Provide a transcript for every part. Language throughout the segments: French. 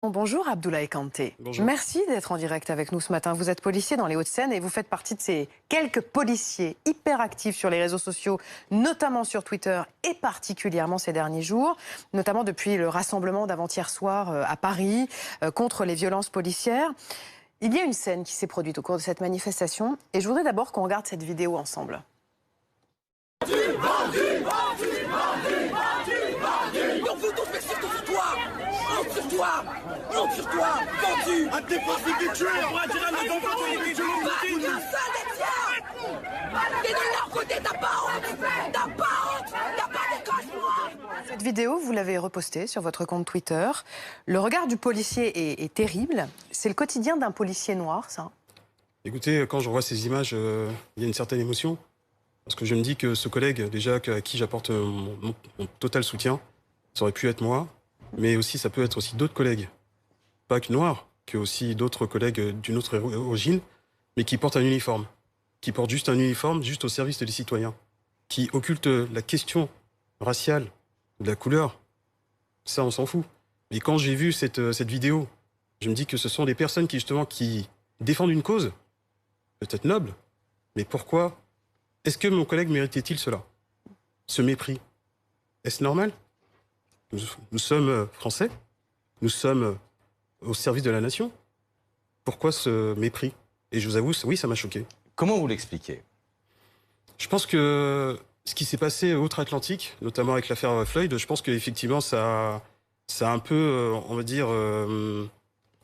Bonjour Abdoulaye Kanté. Bonjour. Merci d'être en direct avec nous ce matin. Vous êtes policier dans les Hauts-de-Seine et vous faites partie de ces quelques policiers hyper actifs sur les réseaux sociaux, notamment sur Twitter et particulièrement ces derniers jours, notamment depuis le rassemblement d'avant-hier soir à Paris contre les violences policières. Il y a une scène qui s'est produite au cours de cette manifestation et je voudrais d'abord qu'on regarde cette vidéo ensemble. On veut donc faire surtout sur toi. Honte sur toi. Honte sur toi. Vendu. À tes parties que tu es. On va dire à nos enfants que tu es. T'es de leur côté, t'as pas honte. T'as pas honte. T'as pas de cache-moi. Cette vidéo, vous l'avez repostée sur votre compte Twitter. Le regard du policier est terrible. C'est le quotidien d'un policier noir, ça. Écoutez, quand je vois ces images, il y a une certaine émotion. Parce que je me dis que ce collègue, déjà, à qui j'apporte mon total soutien, ça aurait pu être moi, mais aussi ça peut être aussi d'autres collègues. Pas que noirs, que aussi d'autres collègues d'une autre origine, mais qui portent un uniforme. Qui portent juste un uniforme, juste au service des citoyens. Qui occultent la question raciale, de la couleur. Ça, on s'en fout. Mais quand j'ai vu cette vidéo, je me dis que ce sont des personnes qui défendent une cause, peut-être noble, mais pourquoi est-ce que mon collègue méritait-il cela? Ce mépris? Est-ce normal? Nous sommes français, nous sommes au service de la nation. Pourquoi ce mépris? Et je vous avoue, oui, ça m'a choqué. Comment vous l'expliquez? Je pense que ce qui s'est passé outre-Atlantique, notamment avec l'affaire Floyd, je pense qu'effectivement, ça a un peu, on va dire,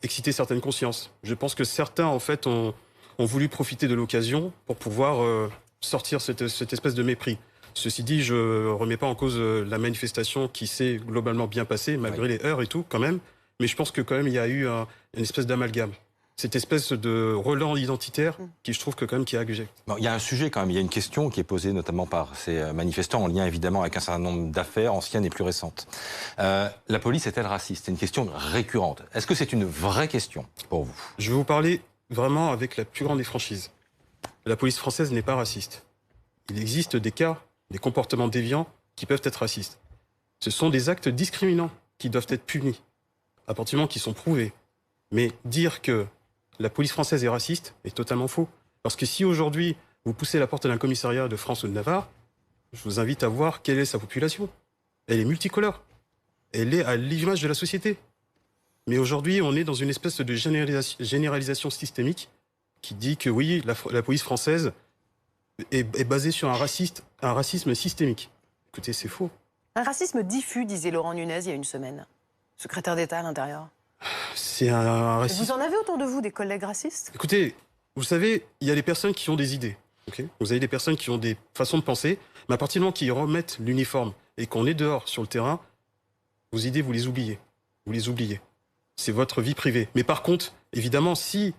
excité certaines consciences. Je pense que certains, en fait, ont voulu profiter de l'occasion pour pouvoir sortir cette espèce de mépris. Ceci dit, je ne remets pas en cause la manifestation qui s'est globalement bien passée, malgré les heurts et tout, quand même. Mais je pense que quand même, il y a eu une espèce d'amalgame. Cette espèce de relent identitaire qui, je trouve, que quand même, qui a abusé. Bon, il y a un sujet quand même, il y a une question qui est posée notamment par ces manifestants, en lien évidemment avec un certain nombre d'affaires anciennes et plus récentes. La police est-elle raciste? C'est une question récurrente. Est-ce que c'est une vraie question pour vous? Je vais vous parler vraiment avec la plus grande des franchises. La police française n'est pas raciste. Il existe des cas, des comportements déviants qui peuvent être racistes. Ce sont des actes discriminants qui doivent être punis, à partir du moment qu'ils sont prouvés. Mais dire que la police française est raciste est totalement faux. Parce que si aujourd'hui, vous poussez la porte d'un commissariat de France ou de Navarre, je vous invite à voir quelle est sa population. Elle est multicolore. Elle est à l'image de la société. Mais aujourd'hui, on est dans une espèce de généralisation systémique qui dit que oui, la police française est basée sur un racisme systémique. Écoutez, c'est faux. Un racisme diffus, disait Laurent Nunez il y a une semaine, secrétaire d'État à l'intérieur. C'est un racisme. Vous en avez autour de vous des collègues racistes? Écoutez, vous savez, il y a des personnes qui ont des idées. Okay, vous avez des personnes qui ont des façons de penser, mais à partir du moment qu'ils remettent l'uniforme et qu'on est dehors sur le terrain, vos idées, vous les oubliez. Vous les oubliez. C'est votre vie privée. Mais par contre, évidemment, si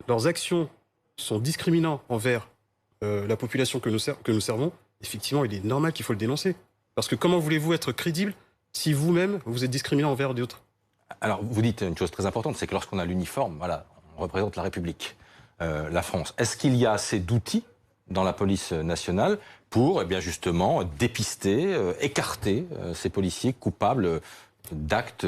leurs actions sont discriminantes envers la population que nous servons, effectivement, il est normal qu'il faut le dénoncer. Parce que comment voulez-vous être crédible si vous-même, vous êtes discriminant envers d'autres? Alors, vous dites une chose très importante, c'est que lorsqu'on a l'uniforme, voilà, on représente la République, la France. Est-ce qu'il y a assez d'outils dans la police nationale pour, eh bien, justement, dépister, écarter ces policiers coupables d'actes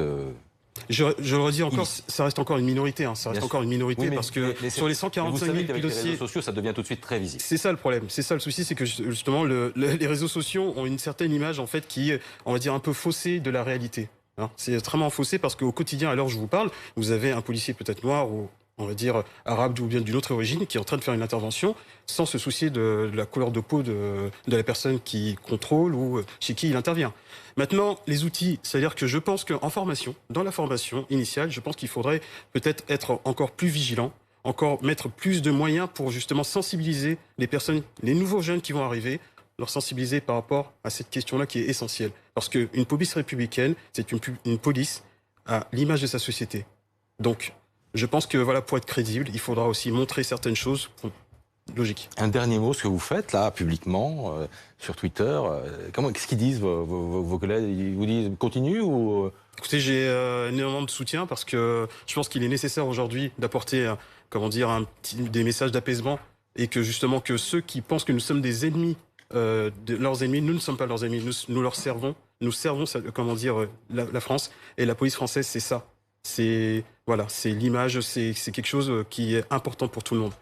Je le redis encore, ça reste encore une minorité. Hein, ça reste encore une minorité, oui, parce que sur les 145 000 dossiers... Les réseaux sociaux, ça devient tout de suite très visible. C'est ça le problème. C'est ça le souci, c'est que justement, les réseaux sociaux ont une certaine image, en fait, qui est, on va dire, un peu faussée de la réalité. Hein, c'est extrêmement faussé parce qu'au quotidien, à l'heure où je vous parle, vous avez un policier peut-être noir ou, on va dire, arabe ou bien d'une autre origine qui est en train de faire une intervention sans se soucier de la couleur de peau de la personne qui contrôle ou chez qui il intervient. Maintenant, les outils, c'est-à-dire que je pense qu'en formation, dans la formation initiale, je pense qu'il faudrait peut-être être encore plus vigilant, encore mettre plus de moyens pour justement sensibiliser les personnes, les nouveaux jeunes qui vont arriver, leur sensibiliser par rapport à cette question-là qui est essentielle. Parce qu'une police républicaine, c'est une police à l'image de sa société. Donc, je pense que voilà, pour être crédible, il faudra aussi montrer certaines choses logiques. Un dernier mot, ce que vous faites là, publiquement, sur Twitter, qu'est-ce qu'ils disent vos collègues? Ils vous disent continue ou... Écoutez, j'ai énormément de soutien parce que je pense qu'il est nécessaire aujourd'hui d'apporter, comment dire, des messages d'apaisement et que justement que ceux qui pensent que nous sommes des ennemis de leurs ennemis, nous ne sommes pas leurs ennemis, nous leur servons, comment dire, la France et la police française, c'est ça. c'est voilà, c'est l'image, c'est quelque chose qui est important pour tout le monde.